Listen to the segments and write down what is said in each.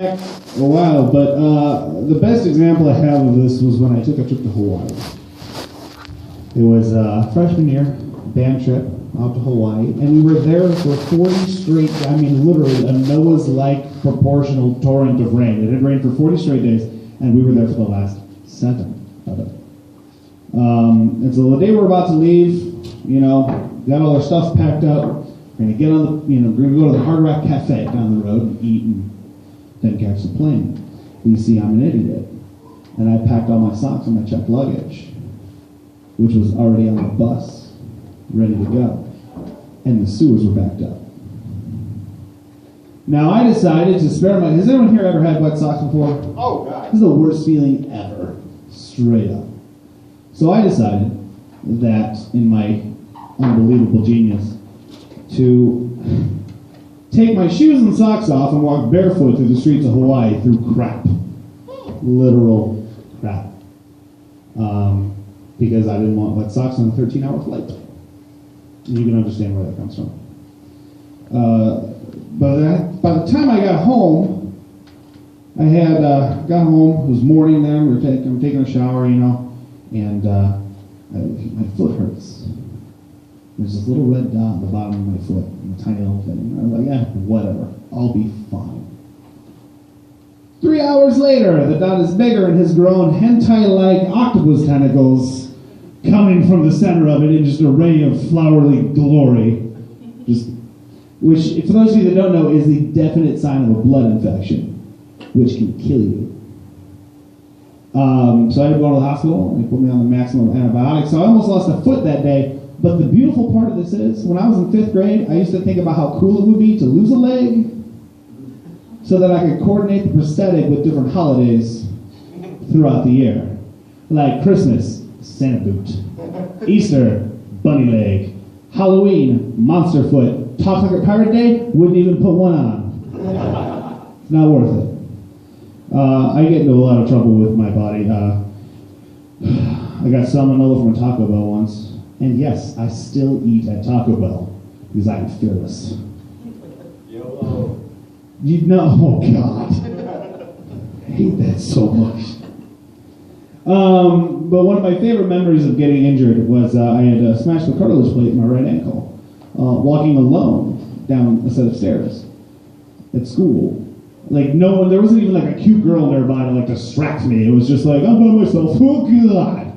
A while, but the best example I have of this was when I took a trip to Hawaii. It was freshman year, band trip out to Hawaii, and we were there for 40 straight, I mean literally a Noah's-like proportional torrent of rain. It had rained for 40 straight days, and we were there for the last 7 of it. And so the day we're about to leave, got all our stuff packed up, we're gonna get on the, we're gonna go to the Hard Rock Cafe down the road and eat and then catch the plane. You see, I'm an idiot. And I packed all my socks and my checked luggage, which was already on the bus, ready to go. And the sewers were backed up. Now I decided to spare my, has anyone here ever had wet socks before? Oh, God. This is the worst feeling ever, straight up. So I decided that, in my unbelievable genius, to take my shoes and socks off and walk barefoot through the streets of Hawaii through crap. Literal crap. Because I didn't want wet socks on a 13-hour flight. And you can understand where that comes from. But by the time I got home, I had got home, it was morning then, I'm taking a shower, and my foot hurts. There's this little red dot on the bottom of my foot, a tiny little thing. And I was like, yeah, whatever, I'll be fine. 3 hours later, the dot is bigger and has grown hentai-like octopus tentacles coming from the center of it in just a ray of flowery glory. Which, for those of you that don't know, is the definite sign of a blood infection, which can kill you. So I had to go to the hospital, and they put me on the maximum antibiotics. So I almost lost a foot that day. But the beautiful part of this is, when I was in 5th grade, I used to think about how cool it would be to lose a leg so that I could coordinate the prosthetic with different holidays throughout the year. Like Christmas, Santa boot. Easter, bunny leg. Halloween, monster foot. Talk Like a Pirate Day, wouldn't even put one on. It's not worth it. I get into a lot of trouble with my body. I got salmonella from a Taco Bell once. And yes, I still eat at Taco Bell because I am fearless. YOLO. Oh God. I hate that so much. But one of my favorite memories of getting injured was I had smashed the cartilage plate in my right ankle, walking alone down a set of stairs at school. Like there wasn't even like a cute girl nearby to like distract me. It was just like, I'm by myself, oh God.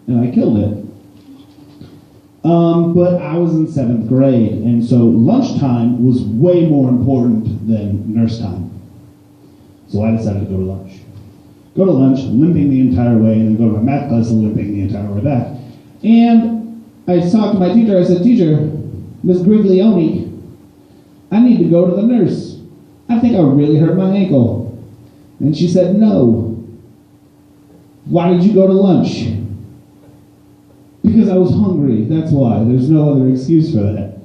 And I killed it. But I was in 7th grade, and so lunchtime was way more important than nurse time. So I decided to go to lunch. Go to lunch, limping the entire way, and then go to my math class, limping the entire way back. And I talked to my teacher, I said, Teacher, Miss Griglione, I need to go to the nurse. I think I really hurt my ankle. And she said, no. Why did you go to lunch? Because I was hungry, that's why. There's no other excuse for that.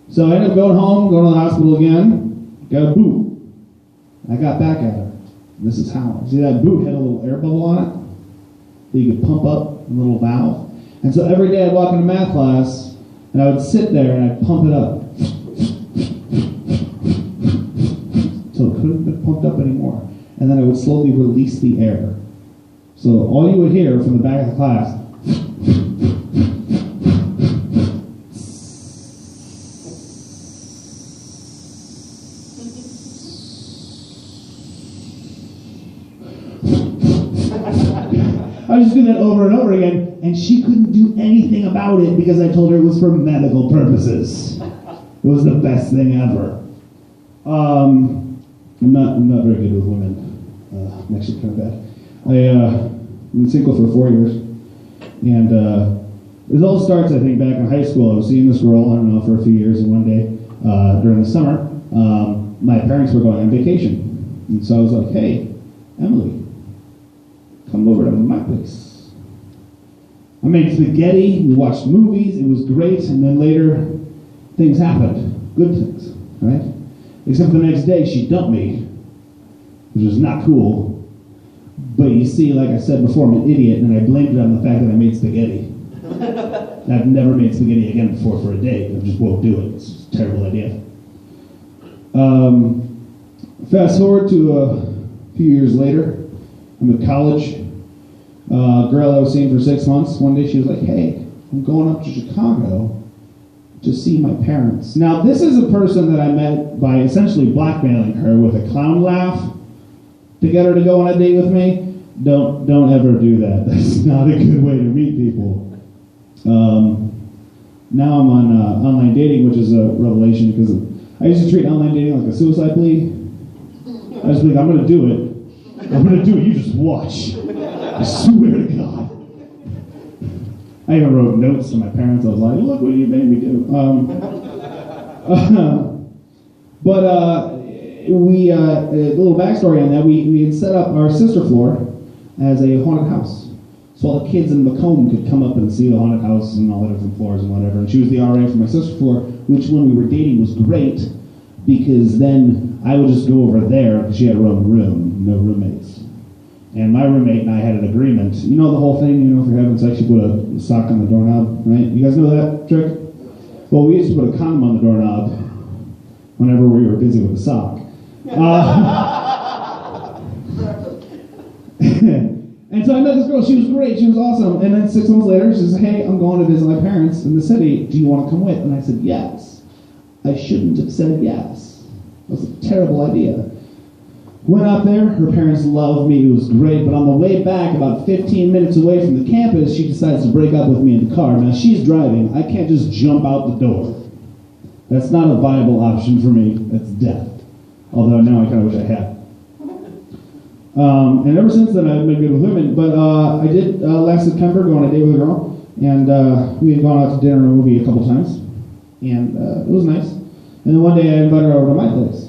So I ended up going home, going to the hospital again, got a boot. I got back at her. This is how. See, that boot had a little air bubble on it that you could pump up, a little valve. And so every day I'd walk into math class, and I would sit there and I'd pump it up. So it couldn't be pumped up anymore. And then I would slowly release the air. So all you would hear from the back of the class, I just do that over and over again, and she couldn't do anything about it because I told her it was for medical purposes. It was the best thing ever. I'm not very good with women. I'm actually kind of bad. I've been single for 4 years, and it all starts, I think, back in high school. I was seeing this girl, I don't know, for a few years, and one day during the summer, my parents were going on vacation, and so I was like, hey, Emily, come over to my place. I made spaghetti, we watched movies, it was great, and then later, things happened. Good things, right? Except the next day, she dumped me, which was not cool. But you see, like I said before, I'm an idiot, and I blamed it on the fact that I made spaghetti. I've never made spaghetti again before for a day. I just won't do it. It's a terrible idea. Fast forward to a few years later. I'm at college. Girl I was seeing for 6 months. One day she was like, "Hey, I'm going up to Chicago to see my parents." Now, this is a person that I met by essentially blackmailing her with a clown laugh to get her to go on a date with me. Don't ever do that. That's not a good way to meet people. Now I'm on online dating, which is a revelation because I used to treat online dating like a suicide plea. I was like, I'm going to do it. I'm going to do it. You just watch. I swear to God. I even wrote notes to my parents. I was like, look what you made me do. But a little backstory on that, we had set up our sister floor as a haunted house. So all the kids in Macomb could come up and see the haunted house and all the different floors and whatever. And she was the RA for my sister floor, which when we were dating was great because then I would just go over there because she had her own room, no roommates. And my roommate and I had an agreement. You know the whole thing, if you're having sex, you put a sock on the doorknob, right? You guys know that trick? Well, we used to put a condom on the doorknob whenever we were busy with the sock. And so I met this girl. She was great. She was awesome. And then 6 months later, she says, "Hey, I'm going to visit my parents in the city. Do you want to come with?" And I said, "Yes." I shouldn't have said yes. That was a terrible idea. Went out there. Her parents loved me. It was great. But on the way back, about 15 minutes away from the campus, she decides to break up with me in the car. Now, she's driving. I can't just jump out the door. That's not a viable option for me. That's death. Although now I kind of wish I had. And ever since then, I've been good with women. But I did, last September, go on a date with a girl. And we had gone out to dinner and a movie a couple times. And it was nice. And then one day, I invited her over to my place.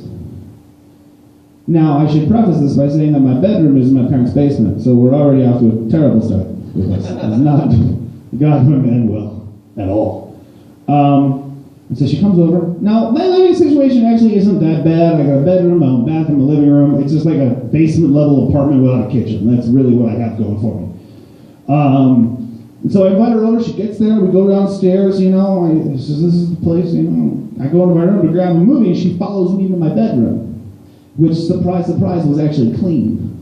Now, I should preface this by saying that my bedroom is in my parents' basement. So we're already off to a terrible start with this. It's not going to end well at all. And so she comes over. Now, my living situation actually isn't that bad. I got a bedroom, my own bathroom, a living room. It's just like a basement-level apartment without a kitchen. That's really what I have going for me. And so I invite her over. She gets there. We go downstairs, she says, "This is the place, I go into my room to grab a movie, and she follows me into my bedroom, which, surprise, surprise, was actually clean.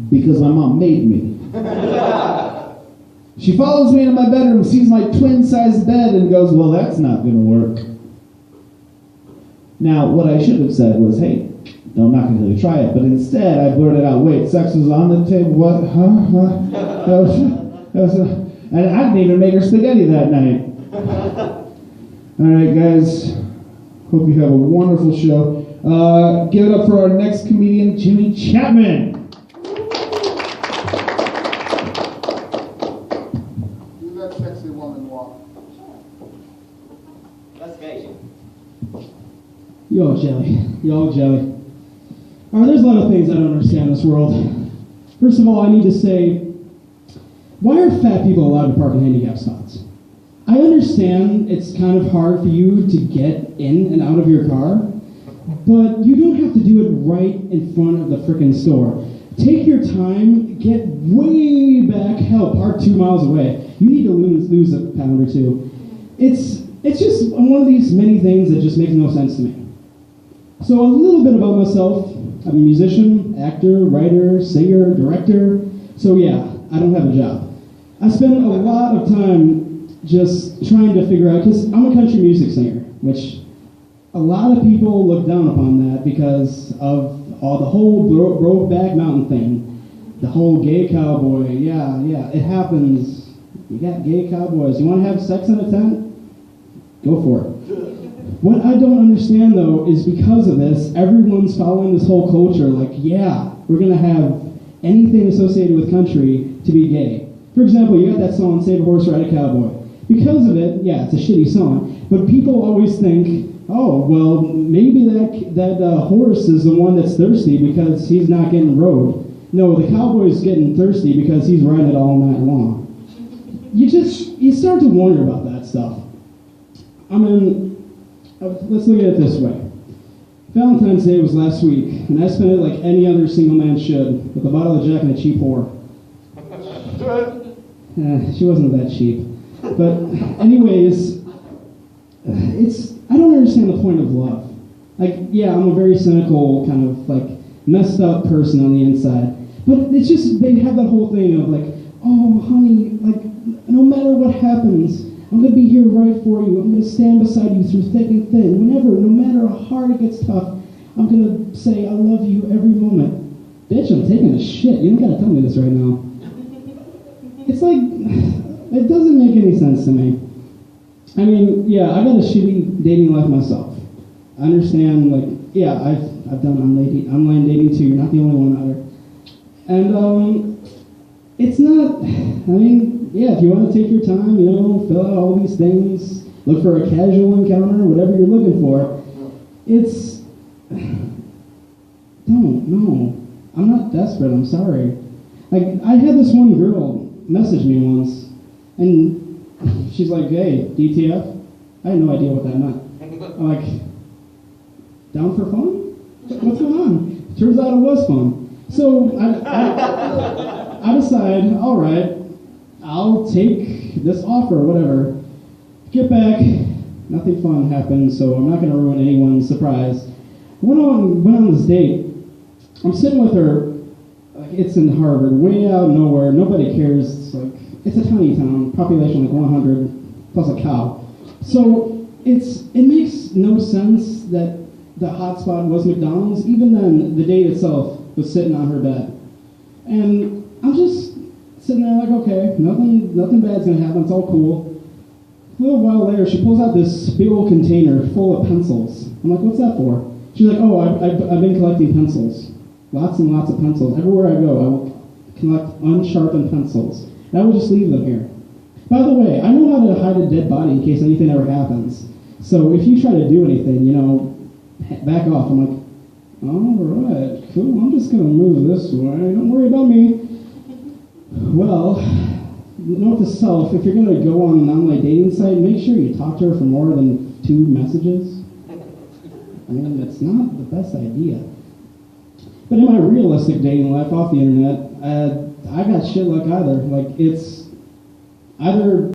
Because my mom made me. She follows me into my bedroom, sees my twin-sized bed, and goes, "Well, that's not going to work." Now, what I should have said was, "Hey, don't knock until you try it." But instead, I blurted out, "Wait, sex was on the table? What? Huh? And I didn't even make her spaghetti that night." All right, guys. Hope you have a wonderful show. Give it up for our next comedian, Jimmy Chapman. Sexy woman walk. Investigation. Yo, Jelly. Alright, there's a lot of things I don't understand in this world. First of all, I need to say, why are fat people allowed to park in handicap spots? I understand it's kind of hard for you to get in and out of your car, but you don't have to do it right in front of the frickin' store. Take your time, get way back, hell, park 2 miles away. You need to lose a pound or two. It's just one of these many things that just makes no sense to me. So a little bit about myself. I'm a musician, actor, writer, singer, director. So yeah, I don't have a job. I spend a lot of time just trying to figure out, because I'm a country music singer, which a lot of people look down upon that because of the whole Brokeback Mountain thing. The whole gay cowboy, yeah, it happens. You got gay cowboys. You want to have sex in a tent? Go for it. What I don't understand, though, is because of this, everyone's following this whole culture, like, yeah, we're going to have anything associated with country to be gay. For example, you got that song, Save a Horse, Ride a Cowboy. Because of it, yeah, it's a shitty song, but people always think, oh, well, maybe that horse is the one that's thirsty because he's not getting rode. No, the cowboy's getting thirsty because he's riding it all night long. You start to wonder about that stuff. I mean, let's look at it this way. Valentine's Day was last week, and I spent it like any other single man should, with a bottle of Jack and a cheap whore. She wasn't that cheap. But anyways, I don't understand the point of love. Like, yeah, I'm a very cynical, kind of like messed up person on the inside. But it's just, they have that whole thing of like, oh, honey, like, no matter what happens, I'm going to be here right for you. I'm going to stand beside you through thick and thin. Whenever, no matter how hard it gets tough, I'm going to say I love you every moment. Bitch, I'm taking a shit. You don't got to tell me this right now. It's like, it doesn't make any sense to me. I mean, yeah, I got a shitty dating life myself. I understand, like, yeah, I've done online dating too. You're not the only one out there. And it's not, I mean, yeah, if you want to take your time, you know, fill out all these things, look for a casual encounter, whatever you're looking for, it's, no, I'm not desperate, I'm sorry. Like, I had this one girl message me once, and she's like, hey, DTF? I had no idea what that meant. I'm like, down for fun? What's going on? Turns out it was fun. So I decide, all right, I'll take this offer, whatever. Get back, nothing fun happened, so I'm not going to ruin anyone's surprise. Went on this date. I'm sitting with her, like it's in Harvard, way out nowhere, nobody cares. It's like, it's a tiny town, population like 100 plus a cow. So it makes no sense that the hotspot was McDonald's. Even then, the date itself was sitting on her bed. And I'm just sitting there like, okay, nothing bad's gonna happen, it's all cool. A little while later, she pulls out this big old container full of pencils. I'm like, what's that for? She's like, oh, I've been collecting pencils. Lots and lots of pencils. Everywhere I go, I will collect unsharpened pencils. And I will just leave them here. By the way, I know how to hide a dead body in case anything ever happens. So if you try to do anything, you know, back off. I'm like, all right, cool. I'm just going to move this way. Don't worry about me. Well, note to self, if you're going to go on an online dating site, make sure you talk to her for more than 2 messages. I mean, it's not the best idea. But in my realistic dating life off the internet, I got shit like either. Like, it's either